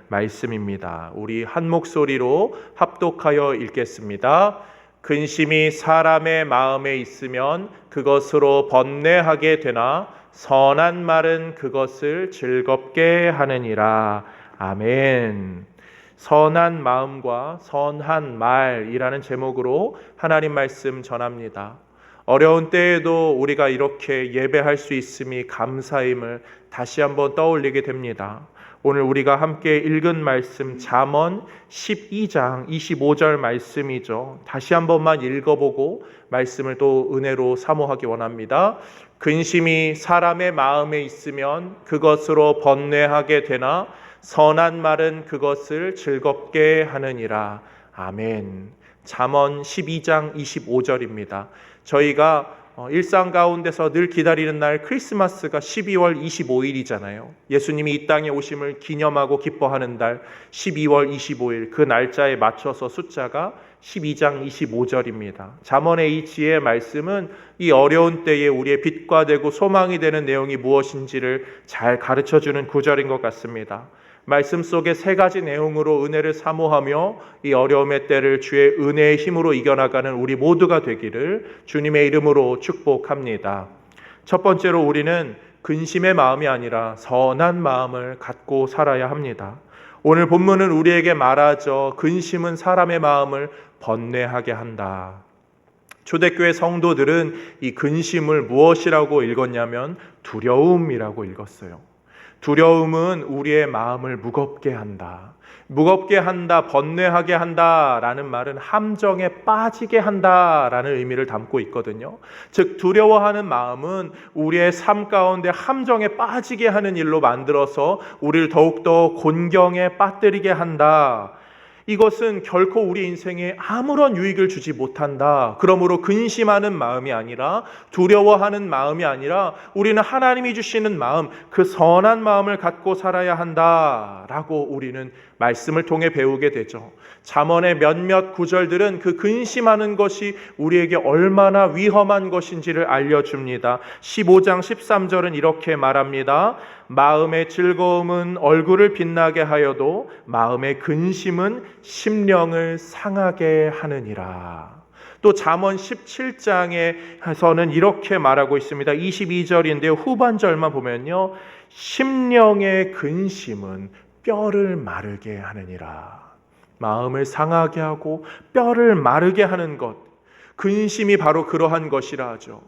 말씀입니다. 우리 한 목소리로 합독하여 읽겠습니다. 근심이 사람의 마음에 있으면 그것으로 번뇌하게 되나 선한 말은 그것을 즐겁게 하느니라. 아멘. 선한 마음과 선한 말이라는 제목으로 하나님 말씀 전합니다. 어려운 때에도 우리가 이렇게 예배할 수 있음이 감사임을 다시 한번 떠올리게 됩니다. 오늘 우리가 함께 읽은 말씀 잠언 12장 25절 말씀이죠. 다시 한 번만 읽어보고 말씀을 또 은혜로 사모하기 원합니다. 근심이 사람의 마음에 있으면 그것으로 번뇌하게 되나 선한 말은 그것을 즐겁게 하느니라. 아멘. 잠언 12장 25절입니다. 저희가 일상 가운데서 늘 기다리는 날 크리스마스가 12월 25일이잖아요. 예수님이 이 땅에 오심을 기념하고 기뻐하는 달 12월 25일 그 날짜에 맞춰서 숫자가 12장 25절입니다. 잠언의 이 지혜의 말씀은 이 어려운 때에 우리의 빛과 되고 소망이 되는 내용이 무엇인지를 잘 가르쳐주는 구절인 것 같습니다. 말씀 속에 세 가지 내용으로 은혜를 사모하며 이 어려움의 때를 주의 은혜의 힘으로 이겨나가는 우리 모두가 되기를 주님의 이름으로 축복합니다. 첫 번째로 우리는 근심의 마음이 아니라 선한 마음을 갖고 살아야 합니다. 오늘 본문은 우리에게 말하죠. 근심은 사람의 마음을 번뇌하게 한다. 초대교회 성도들은 이 근심을 무엇이라고 읽었냐면 두려움이라고 읽었어요. 두려움은 우리의 마음을 무겁게 한다. 무겁게 한다, 번뇌하게 한다라는 말은 함정에 빠지게 한다라는 의미를 담고 있거든요. 즉 두려워하는 마음은 우리의 삶 가운데 함정에 빠지게 하는 일로 만들어서 우리를 더욱더 곤경에 빠뜨리게 한다. 이것은 결코 우리 인생에 아무런 유익을 주지 못한다. 그러므로 근심하는 마음이 아니라 두려워하는 마음이 아니라 우리는 하나님이 주시는 마음, 그 선한 마음을 갖고 살아야 한다라고 우리는 말씀을 통해 배우게 되죠. 잠언의 몇몇 구절들은 그 근심하는 것이 우리에게 얼마나 위험한 것인지를 알려줍니다. 15장 13절은 이렇게 말합니다. 마음의 즐거움은 얼굴을 빛나게 하여도 마음의 근심은 심령을 상하게 하느니라. 또 잠언 17장에서는 이렇게 말하고 있습니다. 22절인데요. 후반절만 보면요. 심령의 근심은 뼈를 마르게 하느니라. 마음을 상하게 하고 뼈를 마르게 하는 것, 근심이 바로 그러한 것이라 하죠.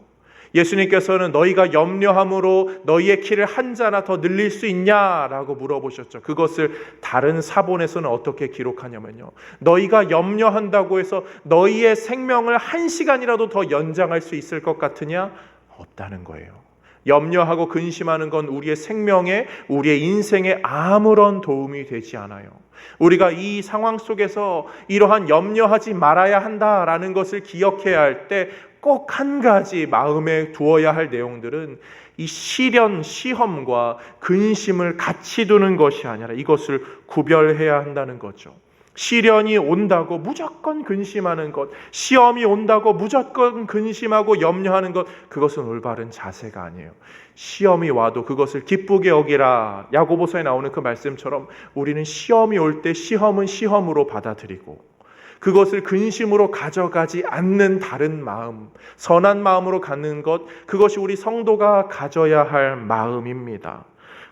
예수님께서는 너희가 염려함으로 너희의 키를 한 자나 더 늘릴 수 있냐라고 물어보셨죠. 그것을 다른 사본에서는 어떻게 기록하냐면요. 너희가 염려한다고 해서 너희의 생명을 1시간이라도 더 연장할 수 있을 것 같으냐? 없다는 거예요. 염려하고 근심하는 건 우리의 생명에, 우리의 인생에 아무런 도움이 되지 않아요. 우리가 이 상황 속에서 이러한 염려하지 말아야 한다라는 것을 기억해야 할 때 꼭 한 가지 마음에 두어야 할 내용들은 이 시련, 시험과 근심을 같이 두는 것이 아니라 이것을 구별해야 한다는 거죠. 시련이 온다고 무조건 근심하는 것, 시험이 온다고 무조건 근심하고 염려하는 것, 그것은 올바른 자세가 아니에요. 시험이 와도 그것을 기쁘게 여기라. 야고보서에 나오는 그 말씀처럼 우리는 시험이 올 때 시험은 시험으로 받아들이고 그것을 근심으로 가져가지 않는 다른 마음, 선한 마음으로 갖는 것, 그것이 우리 성도가 가져야 할 마음입니다.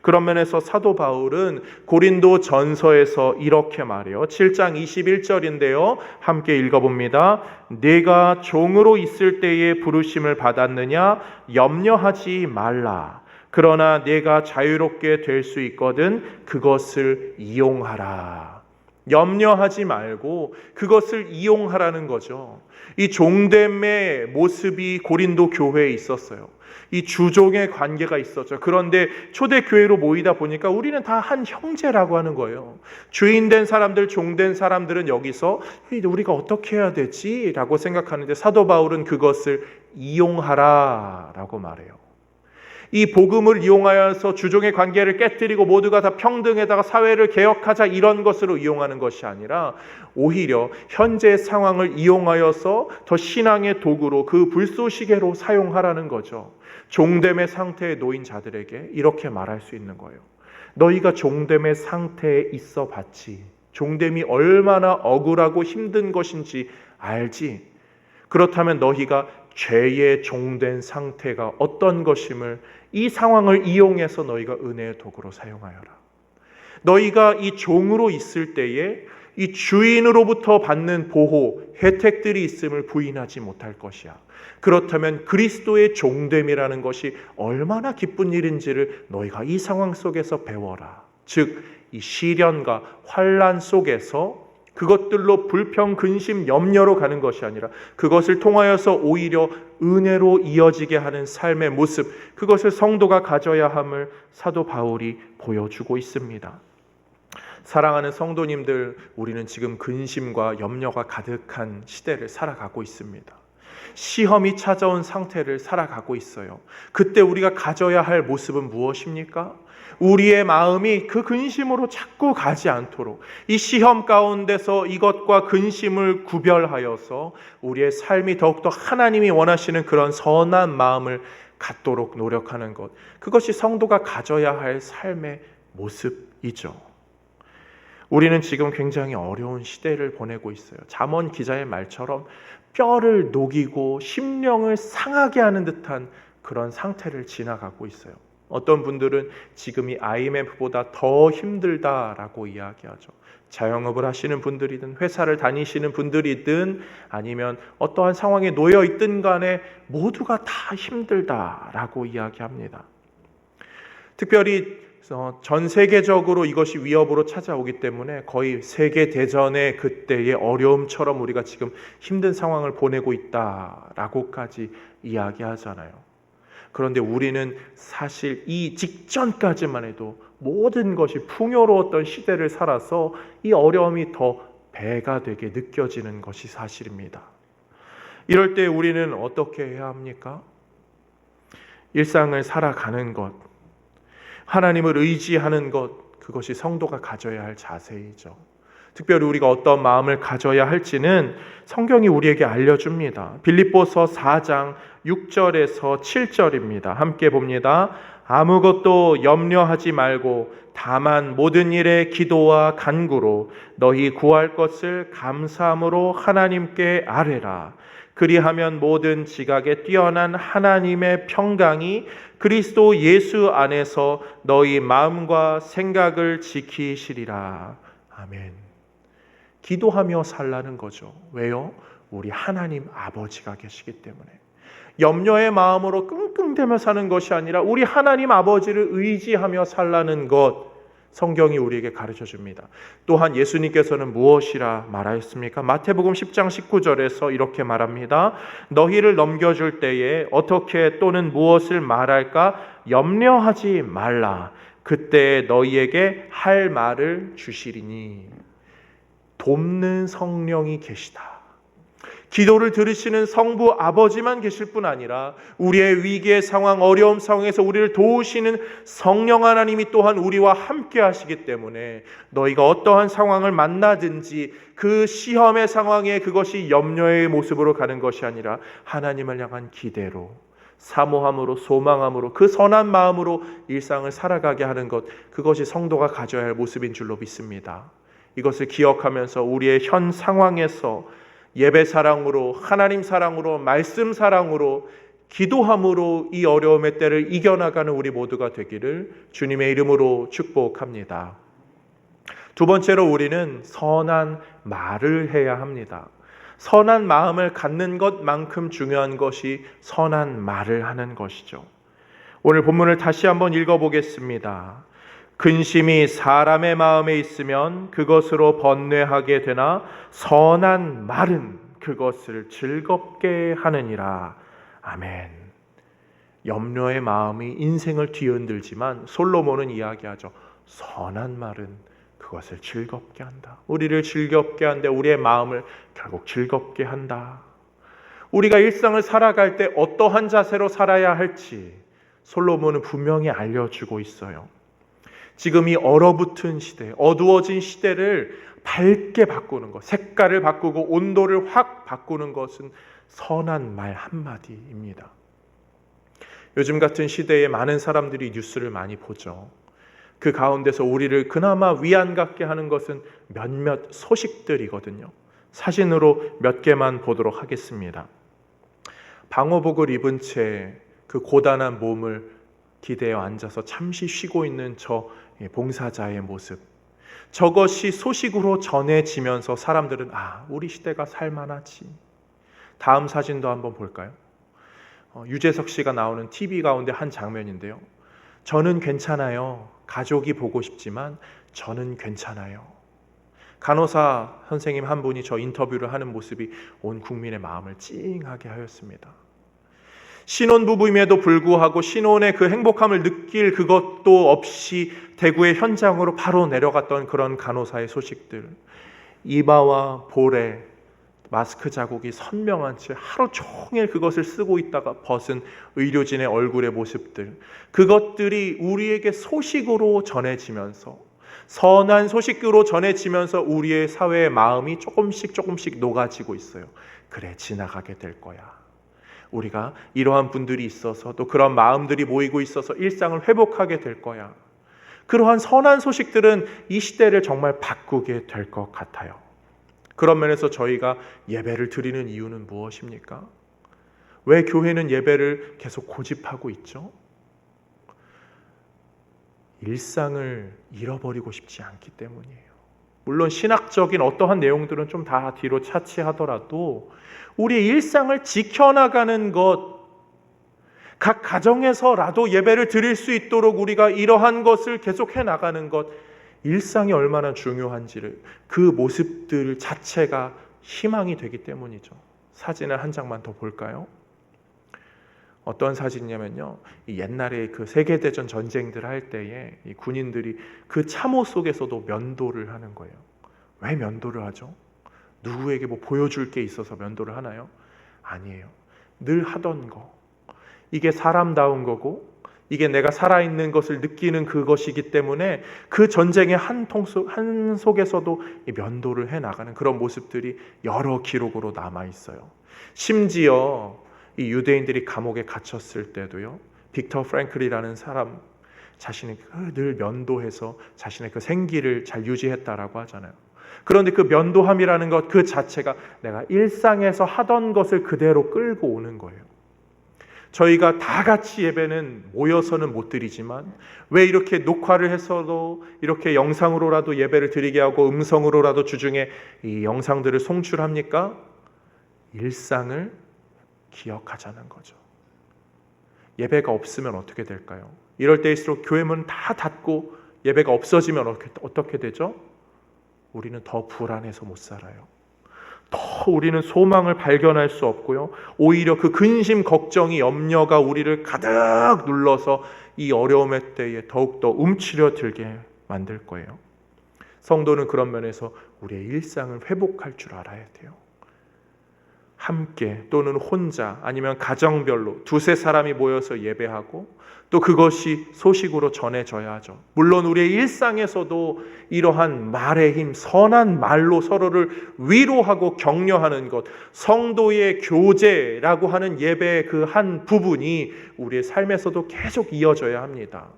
그런 면에서 사도 바울은 고린도 전서에서 이렇게 말해요. 7장 21절인데요. 함께 읽어봅니다. 내가 종으로 있을 때에 부르심을 받았느냐? 염려하지 말라. 그러나 내가 자유롭게 될 수 있거든 그것을 이용하라. 염려하지 말고 그것을 이용하라는 거죠. 이 종됨의 모습이 고린도 교회에 있었어요. 이 주종의 관계가 있었죠. 그런데 초대교회로 모이다 보니까 우리는 다 한 형제라고 하는 거예요. 주인된 사람들, 종된 사람들은 여기서 우리가 어떻게 해야 되지? 라고 생각하는데 사도 바울은 그것을 이용하라 라고 말해요. 이 복음을 이용하여서 주종의 관계를 깨뜨리고 모두가 다 평등에다가 사회를 개혁하자 이런 것으로 이용하는 것이 아니라 오히려 현재의 상황을 이용하여서 더 신앙의 도구로 그 불쏘시개로 사용하라는 거죠. 종됨의 상태에 놓인 자들에게 이렇게 말할 수 있는 거예요. 너희가 종됨의 상태에 있어 봤지. 종됨이 얼마나 억울하고 힘든 것인지 알지. 그렇다면 너희가 죄의 종된 상태가 어떤 것임을 이 상황을 이용해서 너희가 은혜의 도구로 사용하여라. 너희가 이 종으로 있을 때에 이 주인으로부터 받는 보호, 혜택들이 있음을 부인하지 못할 것이야. 그렇다면 그리스도의 종됨이라는 것이 얼마나 기쁜 일인지를 너희가 이 상황 속에서 배워라. 즉, 이 시련과 환난 속에서 그것들로 불평, 근심, 염려로 가는 것이 아니라 그것을 통하여서 오히려 은혜로 이어지게 하는 삶의 모습, 그것을 성도가 가져야 함을 사도 바울이 보여주고 있습니다. 사랑하는 성도님들, 우리는 지금 근심과 염려가 가득한 시대를 살아가고 있습니다. 시험이 찾아온 상태를 살아가고 있어요. 그때 우리가 가져야 할 모습은 무엇입니까? 우리의 마음이 그 근심으로 자꾸 가지 않도록 이 시험 가운데서 이것과 근심을 구별하여서 우리의 삶이 더욱더 하나님이 원하시는 그런 선한 마음을 갖도록 노력하는 것, 그것이 성도가 가져야 할 삶의 모습이죠. 우리는 지금 굉장히 어려운 시대를 보내고 있어요. 잠언 기자의 말처럼 뼈를 녹이고 심령을 상하게 하는 듯한 그런 상태를 지나가고 있어요. 어떤 분들은 지금이 IMF보다 더 힘들다라고 이야기하죠. 자영업을 하시는 분들이든 회사를 다니시는 분들이든 아니면 어떠한 상황에 놓여 있든 간에 모두가 다 힘들다라고 이야기합니다. 특별히 전 세계적으로 이것이 위협으로 찾아오기 때문에 거의 세계대전의 그때의 어려움처럼 우리가 지금 힘든 상황을 보내고 있다라고까지 이야기하잖아요. 그런데 우리는 사실 이 직전까지만 해도 모든 것이 풍요로웠던 시대를 살아서 이 어려움이 더 배가 되게 느껴지는 것이 사실입니다. 이럴 때 우리는 어떻게 해야 합니까? 일상을 살아가는 것, 하나님을 의지하는 것, 그것이 성도가 가져야 할 자세이죠. 특별히 우리가 어떤 마음을 가져야 할지는 성경이 우리에게 알려줍니다. 빌립보서 4장 6절에서 7절입니다. 함께 봅니다. 아무것도 염려하지 말고 다만 모든 일에 기도와 간구로 너희 구할 것을 감사함으로 하나님께 아뢰라. 그리하면 모든 지각에 뛰어난 하나님의 평강이 그리스도 예수 안에서 너희 마음과 생각을 지키시리라. 아멘. 기도하며 살라는 거죠. 왜요? 우리 하나님 아버지가 계시기 때문에. 염려의 마음으로 끙끙대며 사는 것이 아니라 우리 하나님 아버지를 의지하며 살라는 것, 성경이 우리에게 가르쳐 줍니다. 또한 예수님께서는 무엇이라 말하였습니까? 마태복음 10장 19절에서 이렇게 말합니다. 너희를 넘겨줄 때에 어떻게 또는 무엇을 말할까 염려하지 말라. 그때 너희에게 할 말을 주시리니. 돕는 성령이 계시다. 기도를 들으시는 성부 아버지만 계실 뿐 아니라 우리의 위기의 상황, 어려움 상황에서 우리를 도우시는 성령 하나님이 또한 우리와 함께 하시기 때문에 너희가 어떠한 상황을 만나든지 그 시험의 상황에 그것이 염려의 모습으로 가는 것이 아니라 하나님을 향한 기대로, 사모함으로, 소망함으로, 그 선한 마음으로 일상을 살아가게 하는 것, 그것이 성도가 가져야 할 모습인 줄로 믿습니다. 이것을 기억하면서 우리의 현 상황에서 예배 사랑으로, 하나님 사랑으로, 말씀 사랑으로, 기도함으로 이 어려움의 때를 이겨나가는 우리 모두가 되기를 주님의 이름으로 축복합니다. 두 번째로 우리는 선한 말을 해야 합니다. 선한 마음을 갖는 것만큼 중요한 것이 선한 말을 하는 것이죠. 오늘 본문을 다시 한번 읽어보겠습니다. 근심이 사람의 마음에 있으면 그것으로 번뇌하게 되나 선한 말은 그것을 즐겁게 하느니라. 아멘. 염려의 마음이 인생을 뒤흔들지만 솔로몬은 이야기하죠. 선한 말은 그것을 즐겁게 한다. 우리를 즐겁게 한데 우리의 마음을 결국 즐겁게 한다. 우리가 일상을 살아갈 때 어떠한 자세로 살아야 할지 솔로몬은 분명히 알려주고 있어요. 지금 이 얼어붙은 시대, 어두워진 시대를 밝게 바꾸는 것, 색깔을 바꾸고 온도를 확 바꾸는 것은 선한 말 한마디입니다. 요즘 같은 시대에 많은 사람들이 뉴스를 많이 보죠. 그 가운데서 우리를 그나마 위안 갖게 하는 것은 몇몇 소식들이거든요. 사진으로 몇 개만 보도록 하겠습니다. 방호복을 입은 채 그 고단한 몸을 기대어 앉아서 잠시 쉬고 있는 저 봉사자의 모습, 저것이 소식으로 전해지면서 사람들은 우리 시대가 살만하지. 다음 사진도 한번 볼까요? 유재석 씨가 나오는 TV 가운데 한 장면인데요. 저는 괜찮아요. 가족이 보고 싶지만 저는 괜찮아요. 간호사 선생님 한 분이 저 인터뷰를 하는 모습이 온 국민의 마음을 찡하게 하였습니다. 신혼부부임에도 불구하고 신혼의 그 행복함을 느낄 그것도 없이 대구의 현장으로 바로 내려갔던 그런 간호사의 소식들, 이마와 볼에 마스크 자국이 선명한 채 하루 종일 그것을 쓰고 있다가 벗은 의료진의 얼굴의 모습들, 그것들이 우리에게 소식으로 전해지면서, 선한 소식으로 전해지면서 우리의 사회의 마음이 조금씩 녹아지고 있어요. 그래, 지나가게 될 거야. 우리가 이러한 분들이 있어서, 또 그런 마음들이 모이고 있어서 일상을 회복하게 될 거야. 그러한 선한 소식들은 이 시대를 정말 바꾸게 될 것 같아요. 그런 면에서 저희가 예배를 드리는 이유는 무엇입니까? 왜 교회는 예배를 계속 고집하고 있죠? 일상을 잃어버리고 싶지 않기 때문이에요. 물론 신학적인 어떠한 내용들은 좀 다 뒤로 차치하더라도 우리의 일상을 지켜나가는 것, 각 가정에서라도 예배를 드릴 수 있도록 우리가 이러한 것을 계속해 나가는 것, 일상이 얼마나 중요한지를, 그 모습들 자체가 희망이 되기 때문이죠. 사진을 한 장만 더 볼까요? 어떤 사진이냐면요, 옛날에 그 세계대전 전쟁들 할 때에 이 군인들이 그 참호 속에서도 면도를 하는 거예요. 왜 면도를 하죠? 누구에게 뭐 보여줄 게 있어서 면도를 하나요? 아니에요. 늘 하던 거. 이게 사람다운 거고, 이게 내가 살아있는 것을 느끼는 그것이기 때문에 그 전쟁의 한 속에서도 이 면도를 해나가는 그런 모습들이 여러 기록으로 남아있어요. 심지어 이 유대인들이 감옥에 갇혔을 때도요, 빅터 프랭클이라는 사람 자신이 늘 면도해서 자신의 그 생기를 잘 유지했다라고 하잖아요. 그런데 그 면도함이라는 것 그 자체가 내가 일상에서 하던 것을 그대로 끌고 오는 거예요. 저희가 다 같이 예배는 모여서는 못 드리지만 왜 이렇게 녹화를 해서도 이렇게 영상으로라도 예배를 드리게 하고 음성으로라도 주중에 이 영상들을 송출합니까? 일상을 기억하자는 거죠. 예배가 없으면 어떻게 될까요? 이럴 때일수록 교회 문 다 닫고 예배가 없어지면 어떻게 되죠? 우리는 더 불안해서 못 살아요. 더 우리는 소망을 발견할 수 없고요. 오히려 그 근심, 걱정이, 염려가 우리를 가득 눌러서 이 어려움의 때에 더욱더 움츠려 들게 만들 거예요. 성도는 그런 면에서 우리의 일상을 회복할 줄 알아야 돼요. 함께 또는 혼자 아니면 가정별로 두세 사람이 모여서 예배하고 또 그것이 소식으로 전해져야 하죠. 물론 우리의 일상에서도 이러한 말의 힘, 선한 말로 서로를 위로하고 격려하는 것, 성도의 교제라고 하는 예배의 그 한 부분이 우리의 삶에서도 계속 이어져야 합니다.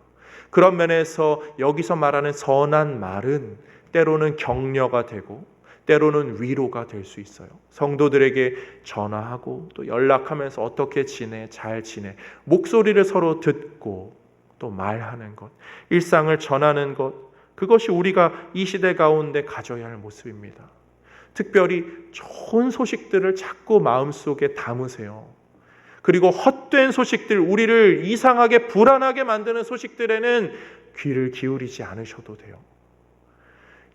그런 면에서 여기서 말하는 선한 말은 때로는 격려가 되고 때로는 위로가 될 수 있어요. 성도들에게 전화하고 또 연락하면서 어떻게 지내, 잘 지내, 목소리를 서로 듣고 또 말하는 것, 일상을 전하는 것, 그것이 우리가 이 시대 가운데 가져야 할 모습입니다. 특별히 좋은 소식들을 자꾸 마음속에 담으세요. 그리고 헛된 소식들, 우리를 이상하게 불안하게 만드는 소식들에는 귀를 기울이지 않으셔도 돼요.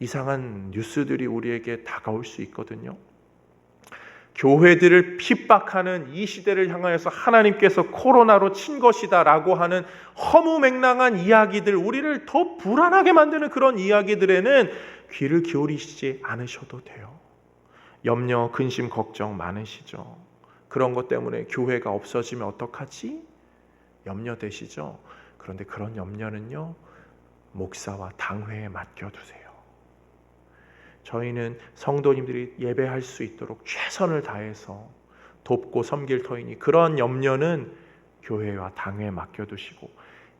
이상한 뉴스들이 우리에게 다가올 수 있거든요. 교회들을 핍박하는 이 시대를 향하여서 하나님께서 코로나로 친 것이다 라고 하는 허무맹랑한 이야기들, 우리를 더 불안하게 만드는 그런 이야기들에는 귀를 기울이시지 않으셔도 돼요. 염려, 근심, 걱정 많으시죠. 그런 것 때문에 교회가 없어지면 어떡하지? 염려되시죠. 그런데 그런 염려는요, 목사와 당회에 맡겨두세요. 저희는 성도님들이 예배할 수 있도록 최선을 다해서 돕고 섬길 터이니 그런 염려는 교회와 당회에 맡겨두시고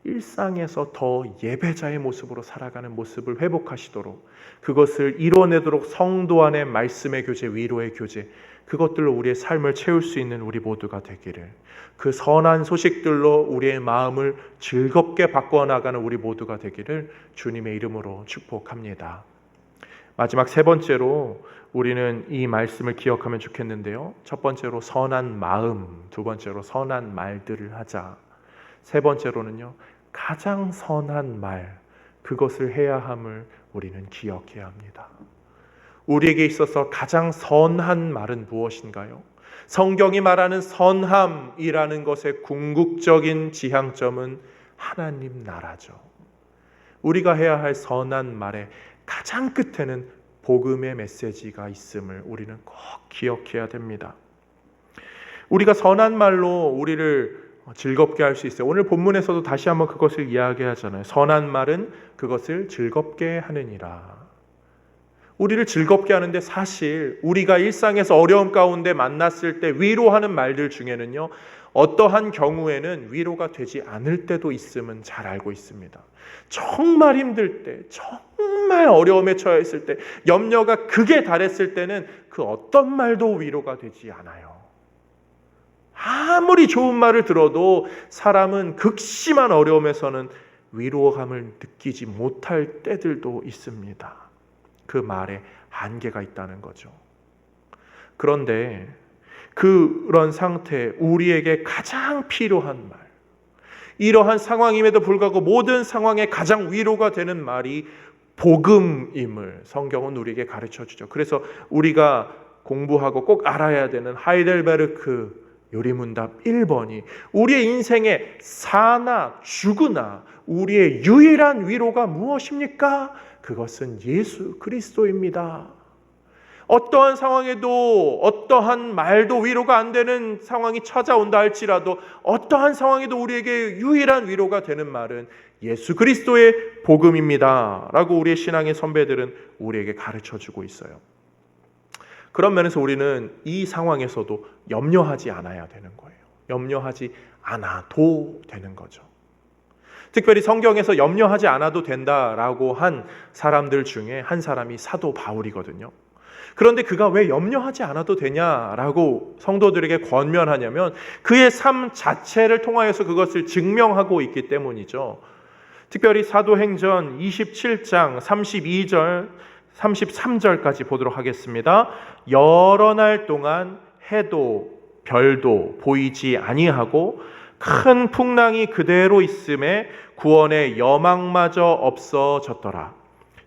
일상에서 더 예배자의 모습으로 살아가는 모습을 회복하시도록, 그것을 이뤄내도록 성도 안의 말씀의 교제, 위로의 교제, 그것들로 우리의 삶을 채울 수 있는 우리 모두가 되기를, 그 선한 소식들로 우리의 마음을 즐겁게 바꿔나가는 우리 모두가 되기를 주님의 이름으로 축복합니다. 마지막 세 번째로 우리는 이 말씀을 기억하면 좋겠는데요. 첫 번째로 선한 마음, 두 번째로 선한 말들을 하자. 세 번째로는요, 가장 선한 말, 그것을 해야 함을 우리는 기억해야 합니다. 우리에게 있어서 가장 선한 말은 무엇인가요? 성경이 말하는 선함이라는 것의 궁극적인 지향점은 하나님 나라죠. 우리가 해야 할 선한 말의 가장 끝에는 복음의 메시지가 있음을 우리는 꼭 기억해야 됩니다. 우리가 선한 말로 우리를 즐겁게 할 수 있어요. 오늘 본문에서도 다시 한번 그것을 이야기하잖아요. 선한 말은 그것을 즐겁게 하느니라. 우리를 즐겁게 하는데, 사실 우리가 일상에서 어려움 가운데 만났을 때 위로하는 말들 중에는요, 어떠한 경우에는 위로가 되지 않을 때도 있음은 잘 알고 있습니다. 정말 힘들 때, 정말 어려움에 처해 있을 때, 염려가 극에 달했을 때는 그 어떤 말도 위로가 되지 않아요. 아무리 좋은 말을 들어도 사람은 극심한 어려움에서는 위로감을 느끼지 못할 때들도 있습니다. 그 말에 한계가 있다는 거죠. 그런데 그런 상태에 우리에게 가장 필요한 말, 이러한 상황임에도 불구하고 모든 상황에 가장 위로가 되는 말이 복음임을 성경은 우리에게 가르쳐 주죠. 그래서 우리가 공부하고 꼭 알아야 되는 하이델베르크 요리문답 1번이 우리의 인생에 사나 죽으나 우리의 유일한 위로가 무엇입니까? 그것은 예수 그리스도입니다. 어떠한 상황에도, 어떠한 말도 위로가 안 되는 상황이 찾아온다 할지라도, 어떠한 상황에도 우리에게 유일한 위로가 되는 말은 예수 그리스도의 복음입니다 라고 우리의 신앙의 선배들은 우리에게 가르쳐주고 있어요. 그런 면에서 우리는 이 상황에서도 염려하지 않아야 되는 거예요. 염려하지 않아도 되는 거죠. 특별히 성경에서 염려하지 않아도 된다라고 한 사람들 중에 한 사람이 사도 바울이거든요. 그런데 그가 왜 염려하지 않아도 되냐라고 성도들에게 권면하냐면 그의 삶 자체를 통하여서 그것을 증명하고 있기 때문이죠. 특별히 사도행전 27장 32절 33절까지 보도록 하겠습니다. 여러 날 동안 해도 별도 보이지 아니하고 큰 풍랑이 그대로 있음에 구원의 여망마저 없어졌더라.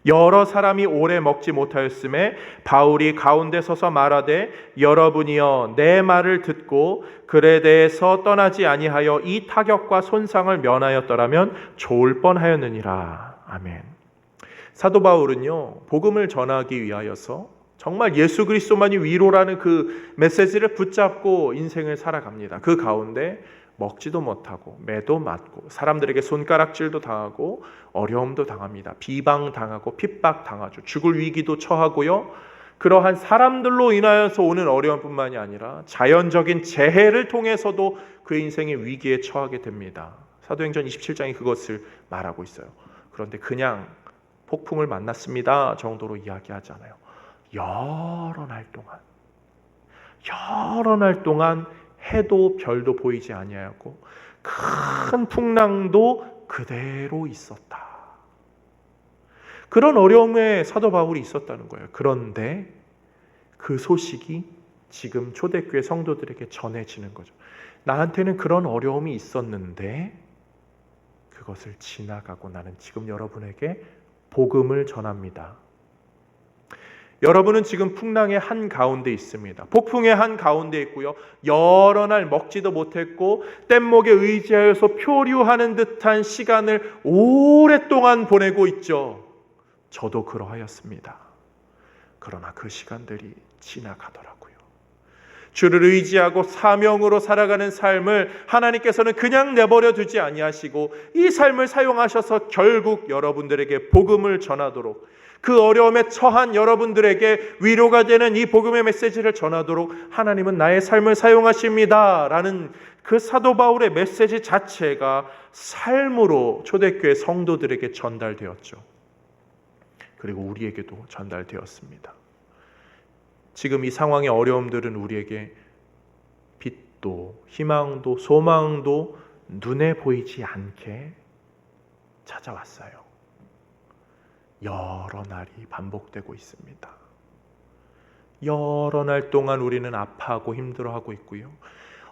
여러 사람이 오래 먹지 못하였음에 바울이 가운데 서서 말하되 여러분이여 내 말을 듣고 글에 대해서 떠나지 아니하여 이 타격과 손상을 면하였더라면 좋을 뻔하였느니라. 아멘. 사도 바울은요, 복음을 전하기 위하여서 정말 예수 그리스도만이 위로라는 그 메시지를 붙잡고 인생을 살아갑니다. 그 가운데 먹지도 못하고 매도 맞고 사람들에게 손가락질도 당하고 어려움도 당합니다. 비방당하고 핍박당하죠. 죽을 위기도 처하고요. 그러한 사람들로 인하여서 오는 어려움뿐만이 아니라 자연적인 재해를 통해서도 그의 인생의 위기에 처하게 됩니다. 사도행전 27장이 그것을 말하고 있어요. 그런데 그냥 폭풍을 만났습니다 정도로 이야기하지 않아요. 여러 날 동안 해도 별도 보이지 아니하였고 큰 풍랑도 그대로 있었다. 그런 어려움에 사도 바울이 있었다는 거예요. 그런데 그 소식이 지금 초대교회 성도들에게 전해지는 거죠. 나한테는 그런 어려움이 있었는데 그것을 지나가고 나는 지금 여러분에게 복음을 전합니다. 여러분은 지금 풍랑의 한가운데 있습니다. 폭풍의 한가운데 있고요. 여러 날 먹지도 못했고 뗏목에 의지하여서 표류하는 듯한 시간을 오랫동안 보내고 있죠. 저도 그러하였습니다. 그러나 그 시간들이 지나가더라고요. 주를 의지하고 사명으로 살아가는 삶을 하나님께서는 그냥 내버려 두지 아니하시고 이 삶을 사용하셔서 결국 여러분들에게 복음을 전하도록, 그 어려움에 처한 여러분들에게 위로가 되는 이 복음의 메시지를 전하도록 하나님은 나의 삶을 사용하십니다 라는 그 사도 바울의 메시지 자체가 삶으로 초대교회 성도들에게 전달되었죠. 그리고 우리에게도 전달되었습니다. 지금 이 상황의 어려움들은 우리에게 빛도 희망도 소망도 눈에 보이지 않게 찾아왔어요. 여러 날이 반복되고 있습니다. 여러 날 동안 우리는 아파하고 힘들어하고 있고요.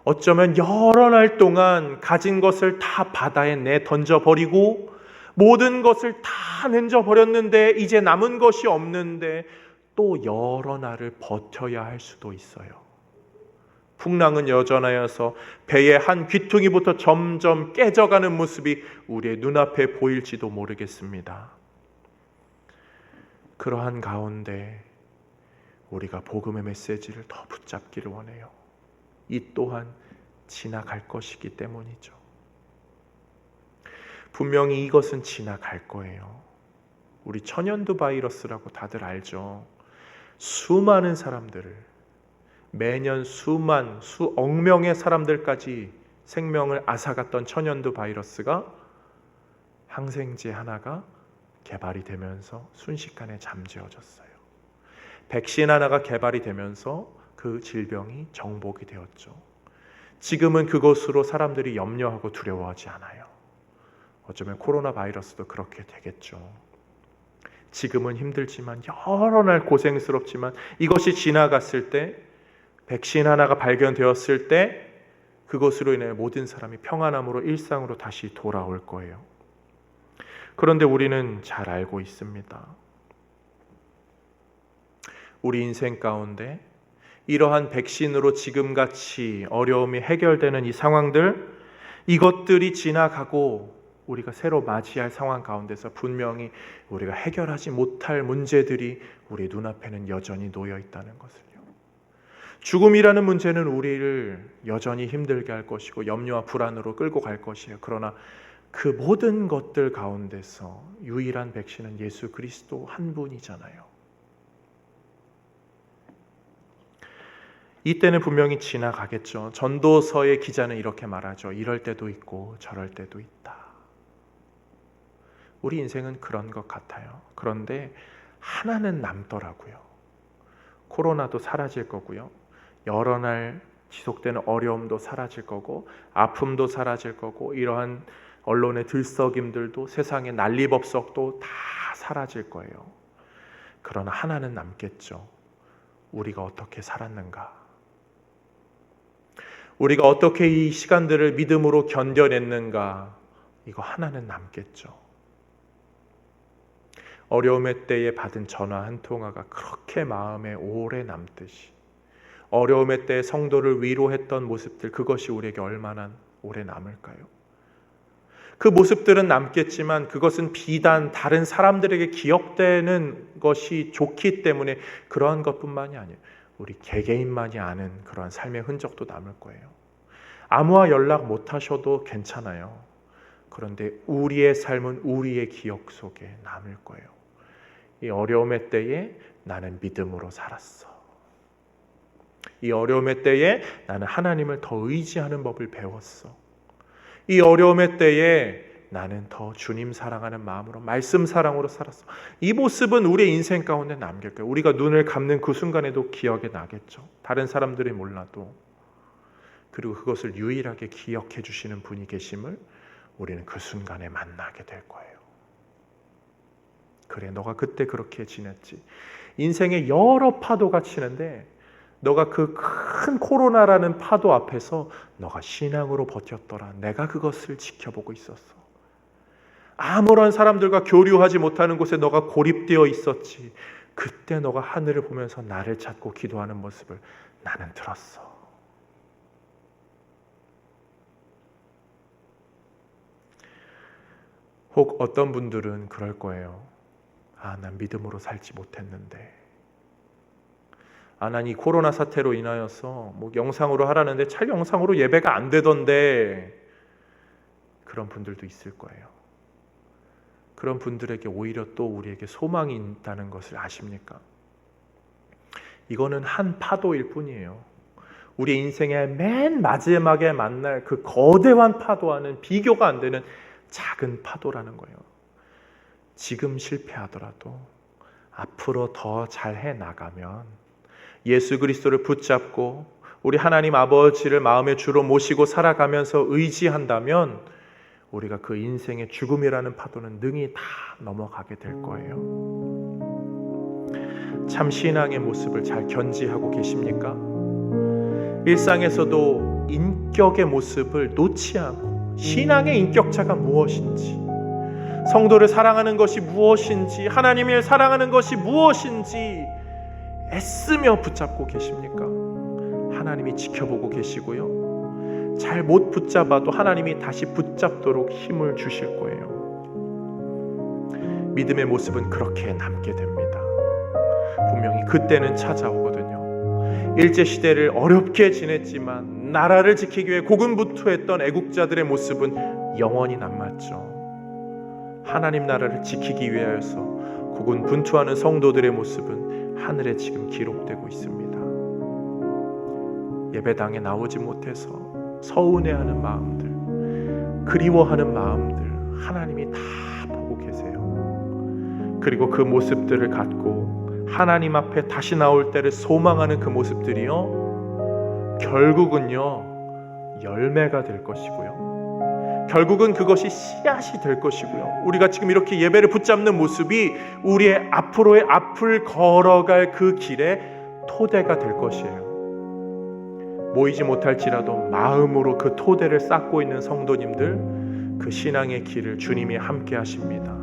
어쩌면 여러 날 동안 가진 것을 다 바다에 내던져버리고 모든 것을 다 내버렸는데 이제 남은 것이 없는데 또 여러 날을 버텨야 할 수도 있어요. 풍랑은 여전하여서 배의 한 귀퉁이부터 점점 깨져가는 모습이 우리의 눈앞에 보일지도 모르겠습니다. 그러한 가운데 우리가 복음의 메시지를 더 붙잡기를 원해요. 이 또한 지나갈 것이기 때문이죠. 분명히 이것은 지나갈 거예요. 우리 천연두 바이러스라고 다들 알죠. 수많은 사람들을 매년 수억 명의 사람들까지 생명을 앗아갔던 천연두 바이러스가 항생제 하나가 개발이 되면서 순식간에 잠재워졌어요. 백신 하나가 개발이 되면서 그 질병이 정복이 되었죠. 지금은 그것으로 사람들이 염려하고 두려워하지 않아요. 어쩌면 코로나 바이러스도 그렇게 되겠죠. 지금은 힘들지만 여러 날 고생스럽지만 이것이 지나갔을 때 백신 하나가 발견되었을 때 그것으로 인해 모든 사람이 평안함으로 일상으로 다시 돌아올 거예요. 그런데 우리는 잘 알고 있습니다. 우리 인생 가운데 이러한 백신으로 지금같이 어려움이 해결되는 이 상황들, 이것들이 지나가고 우리가 새로 맞이할 상황 가운데서 분명히 우리가 해결하지 못할 문제들이 우리 눈앞에는 여전히 놓여 있다는 것을요. 죽음이라는 문제는 우리를 여전히 힘들게 할 것이고 염려와 불안으로 끌고 갈 것이에요. 그러나 그 모든 것들 가운데서 유일한 백신은 예수 그리스도 한 분이잖아요. 이때는 분명히 지나가겠죠. 전도서의 기자는 이렇게 말하죠. 이럴 때도 있고 저럴 때도 있다. 우리 인생은 그런 것 같아요. 그런데 하나는 남더라고요. 코로나도 사라질 거고요. 여러 날 지속되는 어려움도 사라질 거고 아픔도 사라질 거고 이러한 언론의 들썩임들도 세상의 난리법석도 다 사라질 거예요. 그러나 하나는 남겠죠. 우리가 어떻게 살았는가? 우리가 어떻게 이 시간들을 믿음으로 견뎌냈는가? 이거 하나는 남겠죠. 어려움의 때에 받은 전화 한 통화가 그렇게 마음에 오래 남듯이 어려움의 때에 성도를 위로했던 모습들, 그것이 우리에게 얼마나 오래 남을까요? 그 모습들은 남겠지만 그것은 비단 다른 사람들에게 기억되는 것이 좋기 때문에 그러한 것뿐만이 아니에요. 우리 개개인만이 아는 그러한 삶의 흔적도 남을 거예요. 아무와 연락 못 하셔도 괜찮아요. 그런데 우리의 삶은 우리의 기억 속에 남을 거예요. 이 어려움의 때에 나는 믿음으로 살았어. 이 어려움의 때에 나는 하나님을 더 의지하는 법을 배웠어. 이 어려움의 때에 나는 더 주님 사랑하는 마음으로 말씀 사랑으로 살았어. 이 모습은 우리의 인생 가운데 남길 거예요. 우리가 눈을 감는 그 순간에도 기억에 나겠죠. 다른 사람들이 몰라도. 그리고 그것을 유일하게 기억해 주시는 분이 계심을 우리는 그 순간에 만나게 될 거예요. 그래, 너가 그때 그렇게 지냈지. 인생에 여러 파도가 치는데 너가 그 큰 코로나라는 파도 앞에서 너가 신앙으로 버텼더라. 내가 그것을 지켜보고 있었어. 아무런 사람들과 교류하지 못하는 곳에 너가 고립되어 있었지. 그때 너가 하늘을 보면서 나를 찾고 기도하는 모습을 나는 들었어. 혹 어떤 분들은 그럴 거예요. 난 믿음으로 살지 못했는데. 난 이 코로나 사태로 인하여서 영상으로 하라는데 영상으로 예배가 안 되던데. 그런 분들도 있을 거예요. 그런 분들에게 오히려 또 우리에게 소망이 있다는 것을 아십니까? 이거는 한 파도일 뿐이에요. 우리 인생의 맨 마지막에 만날 그 거대한 파도와는 비교가 안 되는 작은 파도라는 거예요. 지금 실패하더라도 앞으로 더 잘해 나가면, 예수 그리스도를 붙잡고 우리 하나님 아버지를 마음의 주로 모시고 살아가면서 의지한다면 우리가 그 인생의 죽음이라는 파도는 능히 다 넘어가게 될 거예요. 참 신앙의 모습을 잘 견지하고 계십니까? 일상에서도 인격의 모습을 놓지 않고 신앙의 인격자가 무엇인지, 성도를 사랑하는 것이 무엇인지, 하나님을 사랑하는 것이 무엇인지 애쓰며 붙잡고 계십니까? 하나님이 지켜보고 계시고요, 잘 못 붙잡아도 하나님이 다시 붙잡도록 힘을 주실 거예요. 믿음의 모습은 그렇게 남게 됩니다. 분명히 그때는 찾아오거든요. 일제시대를 어렵게 지냈지만 나라를 지키기 위해 고군분투했던 애국자들의 모습은 영원히 남았죠. 하나님 나라를 지키기 위하여서 고군분투하는 성도들의 모습은 하늘에 지금 기록되고 있습니다. 예배당에 나오지 못해서 서운해하는 마음들, 그리워하는 마음들 하나님이 다 보고 계세요. 그리고 그 모습들을 갖고 하나님 앞에 다시 나올 때를 소망하는 그 모습들이요, 결국은요 열매가 될 것이고요, 결국은 그것이 씨앗이 될 것이고요, 우리가 지금 이렇게 예배를 붙잡는 모습이 우리의 앞으로의 앞을 걸어갈 그 길의 토대가 될 것이에요. 모이지 못할지라도 마음으로 그 토대를 쌓고 있는 성도님들, 그 신앙의 길을 주님이 함께 하십니다.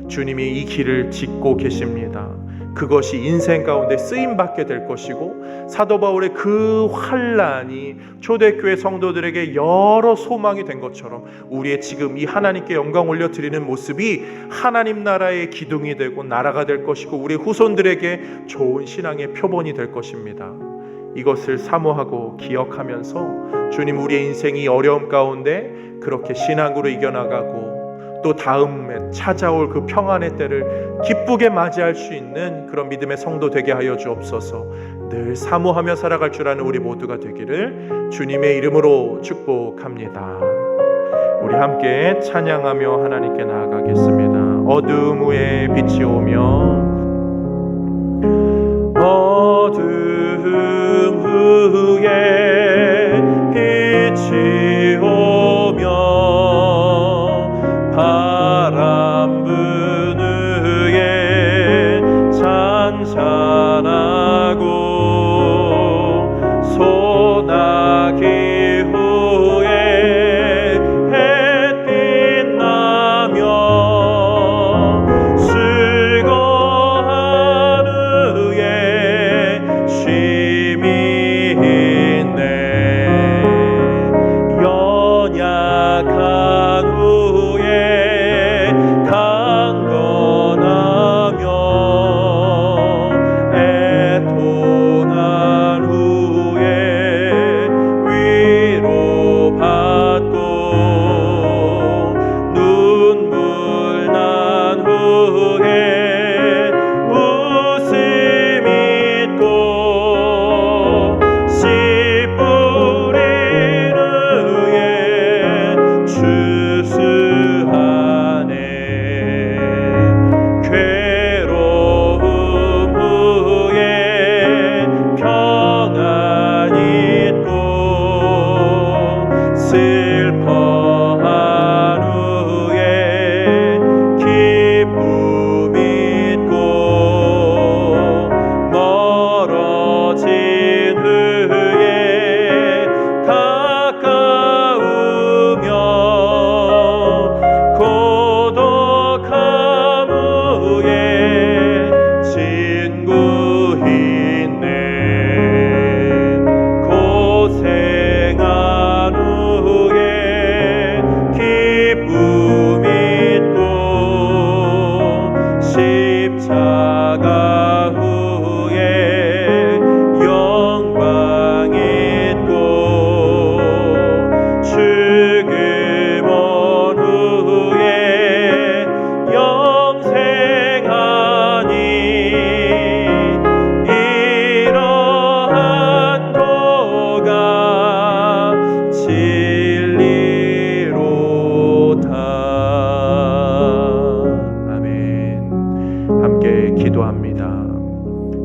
주님이 이 길을 짓고 계십니다. 그것이 인생 가운데 쓰임받게 될 것이고, 사도 바울의 그 환란이 초대교회 성도들에게 여러 소망이 된 것처럼 우리의 지금 이 하나님께 영광 올려드리는 모습이 하나님 나라의 기둥이 되고 나라가 될 것이고, 우리 후손들에게 좋은 신앙의 표본이 될 것입니다. 이것을 사모하고 기억하면서 주님, 우리의 인생이 어려움 가운데 그렇게 신앙으로 이겨나가고 또 다음에 찾아올 그 평안의 때를 기쁘게 맞이할 수 있는 그런 믿음의 성도 되게 하여 주옵소서. 늘 사모하며 살아갈 줄 아는 우리 모두가 되기를 주님의 이름으로 축복합니다. 우리 함께 찬양하며 하나님께 나아가겠습니다. 어둠 후에 빛이 오며, 어둠 후에 빛이 오며, 바람 부누에 찬찬하고, 소나기 후에 햇빛 나며, 수고한 후에 쉼이 있네. 연약한 후에 강건하며,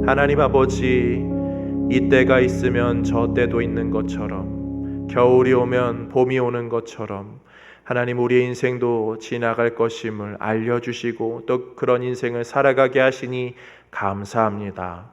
하나님 아버지, 이때가 있으면 저 때도 있는 것처럼, 겨울이 오면 봄이 오는 것처럼 하나님, 우리의 인생도 지나갈 것임을 알려주시고 또 그런 인생을 살아가게 하시니 감사합니다.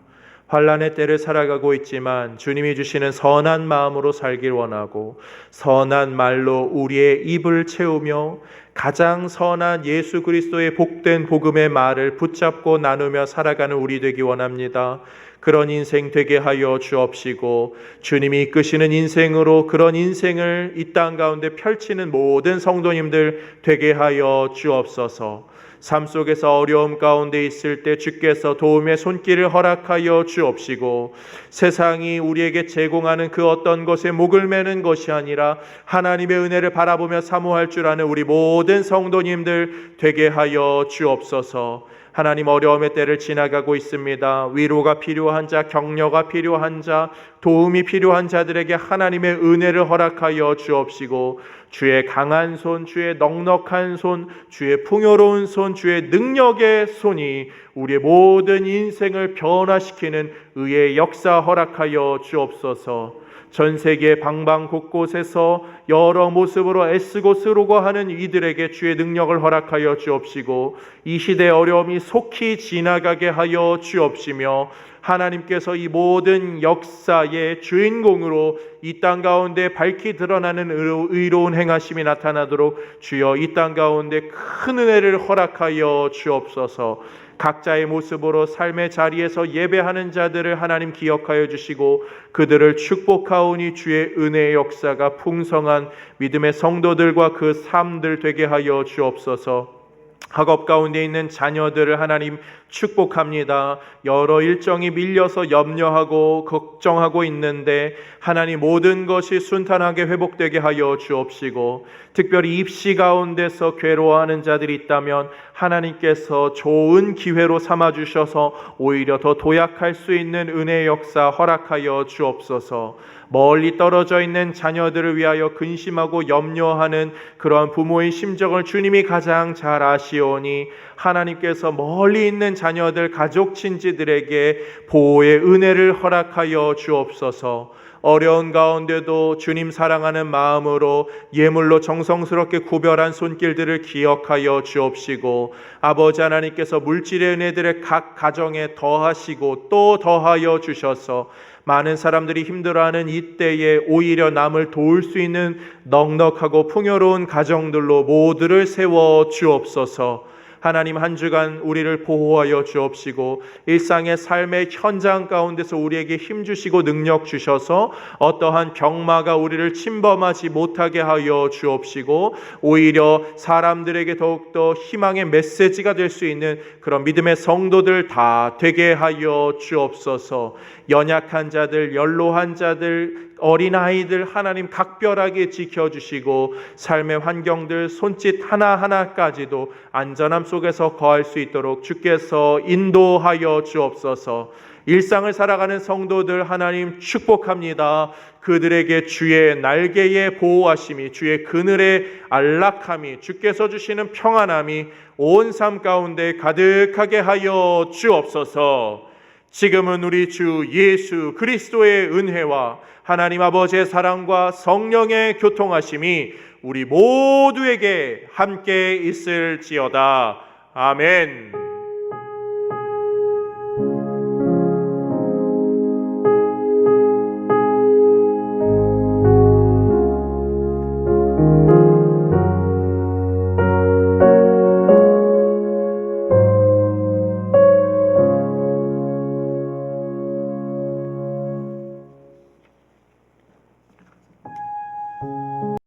환난의 때를 살아가고 있지만 주님이 주시는 선한 마음으로 살길 원하고, 선한 말로 우리의 입을 채우며 가장 선한 예수 그리스도의 복된 복음의 말을 붙잡고 나누며 살아가는 우리 되기 원합니다. 그런 인생 되게 하여 주옵시고, 주님이 이끄시는 인생으로 그런 인생을 이 땅 가운데 펼치는 모든 성도님들 되게 하여 주옵소서. 삶 속에서 어려움 가운데 있을 때 주께서 도움의 손길을 허락하여 주옵시고, 세상이 우리에게 제공하는 그 어떤 것에 목을 매는 것이 아니라 하나님의 은혜를 바라보며 사모할 줄 아는 우리 모든 성도님들 되게 하여 주옵소서. 하나님, 어려움의 때를 지나가고 있습니다. 위로가 필요한 자, 격려가 필요한 자, 도움이 필요한 자들에게 하나님의 은혜를 허락하여 주옵시고, 주의 강한 손, 주의 넉넉한 손, 주의 풍요로운 손, 주의 능력의 손이 우리의 모든 인생을 변화시키는 의의 역사 허락하여 주옵소서. 전 세계 방방 곳곳에서 여러 모습으로 애쓰고 쓰고 하는 이들에게 주의 능력을 허락하여 주옵시고, 이 시대의 어려움이 속히 지나가게 하여 주옵시며, 하나님께서 이 모든 역사의 주인공으로 이 땅 가운데 밝히 드러나는 의로운 행하심이 나타나도록 주여 이 땅 가운데 큰 은혜를 허락하여 주옵소서. 각자의 모습으로 삶의 자리에서 예배하는 자들을 하나님 기억하여 주시고, 그들을 축복하오니 주의 은혜의 역사가 풍성한 믿음의 성도들과 그 삶들 되게 하여 주옵소서. 학업 가운데 있는 자녀들을 하나님 축복합니다. 여러 일정이 밀려서 염려하고 걱정하고 있는데 하나님, 모든 것이 순탄하게 회복되게 하여 주옵시고, 특별히 입시 가운데서 괴로워하는 자들이 있다면 하나님께서 좋은 기회로 삼아주셔서 오히려 더 도약할 수 있는 은혜의 역사 허락하여 주옵소서. 멀리 떨어져 있는 자녀들을 위하여 근심하고 염려하는 그러한 부모의 심정을 주님이 가장 잘 아시오니, 하나님께서 멀리 있는 자녀들, 가족, 친지들에게 보호의 은혜를 허락하여 주옵소서. 어려운 가운데도 주님 사랑하는 마음으로 예물로 정성스럽게 구별한 손길들을 기억하여 주옵시고, 아버지 하나님께서 물질의 은혜들을 각 가정에 더하시고 또 더하여 주셔서 많은 사람들이 힘들어하는 이때에 오히려 남을 도울 수 있는 넉넉하고 풍요로운 가정들로 모두를 세워 주옵소서. 하나님, 한 주간 우리를 보호하여 주옵시고, 일상의 삶의 현장 가운데서 우리에게 힘주시고 능력 주셔서 어떠한 병마가 우리를 침범하지 못하게 하여 주옵시고, 오히려 사람들에게 더욱더 희망의 메시지가 될 수 있는 그런 믿음의 성도들 다 되게 하여 주옵소서. 연약한 자들, 연로한 자들, 어린아이들 하나님 각별하게 지켜주시고, 삶의 환경들 손짓 하나하나까지도 안전함 속에서 거할 수 있도록 주께서 인도하여 주옵소서. 일상을 살아가는 성도들 하나님 축복합니다. 그들에게 주의 날개의 보호하심이, 주의 그늘의 안락함이, 주께서 주시는 평안함이 온 삶 가운데 가득하게 하여 주옵소서. 지금은 우리 주 예수 그리스도의 은혜와 하나님 아버지의 사랑과 성령의 교통하심이 우리 모두에게 함께 있을지어다. 아멘.